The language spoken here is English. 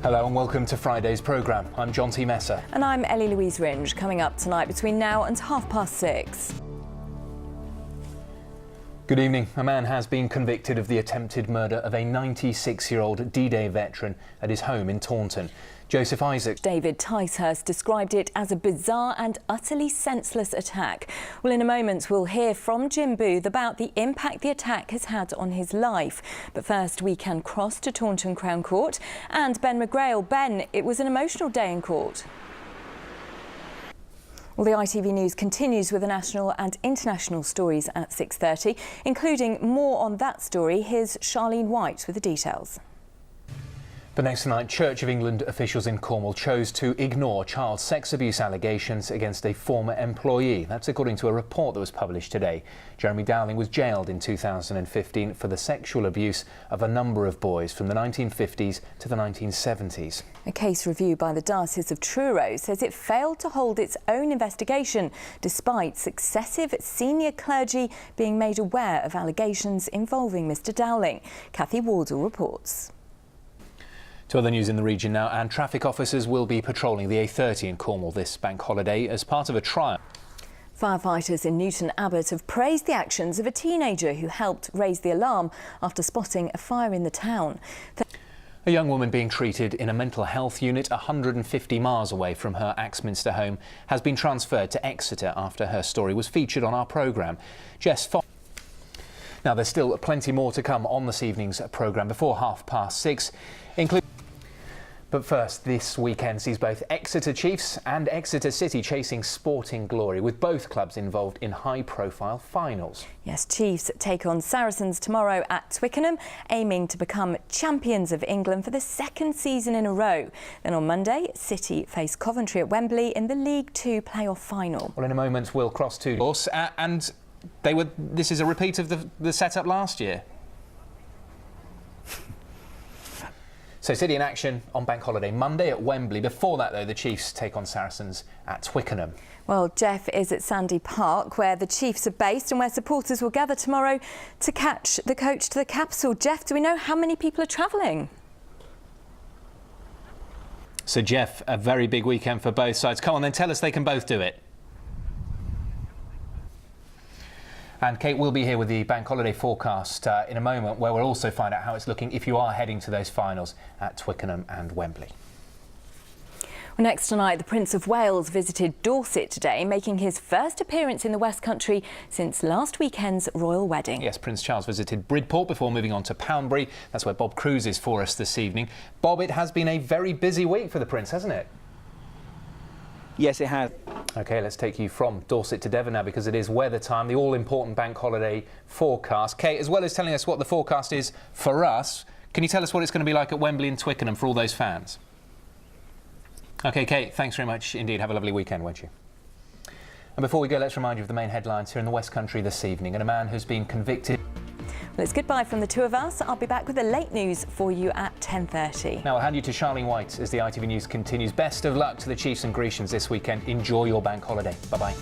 Hello and welcome to Friday's programme. I'm John T. Messer. And I'm Ellie Louise Ringe. Coming up tonight between now and 6:30. Good evening. A man has been convicted of the attempted murder of a 96-year-old D-Day veteran at his home in Taunton. Joseph Isaacs. David Ticehurst described it as a bizarre and utterly senseless attack. Well, in a moment, we'll hear from Jim Booth about the impact the attack has had on his life. But first, we can cross to Taunton Crown Court and Ben McGrail. Ben, it was an emotional day in court. Well, the ITV News continues with the national and international stories at 6:30, including more on that story. Here's Charlene White with the details. But next tonight, Church of England officials in Cornwall chose to ignore child sex abuse allegations against a former employee. That's according to a report that was published today. Jeremy Dowling was jailed in 2015 for the sexual abuse of a number of boys from the 1950s to the 1970s. A case review by the Diocese of Truro says it failed to hold its own investigation despite successive senior clergy being made aware of allegations involving Mr Dowling. Kathy Wardle reports. To other news in the region now, and traffic officers will be patrolling the A30 in Cornwall this bank holiday as part of a trial. Firefighters in Newton Abbot have praised the actions of a teenager who helped raise the alarm after spotting a fire in the town. A young woman being treated in a mental health unit 150 miles away from her Axminster home has been transferred to Exeter after her story was featured on our programme. Jess Fox. Now, there's still plenty more to come on this evening's programme before 6:30, including. But first, this weekend sees both Exeter Chiefs and Exeter City chasing sporting glory, with both clubs involved in high-profile finals. Yes, Chiefs take on Saracens tomorrow at Twickenham, aiming to become champions of England for the second season in a row. Then on Monday, City face Coventry at Wembley in the League Two playoff final. Well, in a moment, we'll cross to course, and this is a repeat of the setup last year. So City in action on Bank Holiday Monday at Wembley. Before that, though, the Chiefs take on Saracens at Twickenham. Well, Jeff is at Sandy Park, where the Chiefs are based and where supporters will gather tomorrow to catch the coach to the capital. Jeff, do we know how many people are travelling? So, Jeff, a very big weekend for both sides. Come on, then tell us they can both do it. And Kate will be here with the bank holiday forecast in a moment, where we'll also find out how it's looking if you are heading to those finals at Twickenham and Wembley. Well, next tonight, the Prince of Wales visited Dorset today, making his first appearance in the West Country since last weekend's royal wedding. Yes, Prince Charles visited Bridport before moving on to Poundbury. That's where Bob Cruz is for us this evening. Bob, it has been a very busy week for the Prince, hasn't it? Yes, it has. OK, let's take you from Dorset to Devon now, because it is weather time, the all-important bank holiday forecast. Kate, as well as telling us what the forecast is for us, can you tell us what it's going to be like at Wembley and Twickenham for all those fans? OK, Kate, thanks very much indeed. Have a lovely weekend, won't you? And before we go, let's remind you of the main headlines here in the West Country this evening. And a man who's been convicted. Well, it's goodbye from the two of us. I'll be back with the late news for you at 10:30. Now I'll hand you to Charlene White as the ITV News continues. Best of luck to the Chiefs and Grecians this weekend. Enjoy your bank holiday. Bye-bye.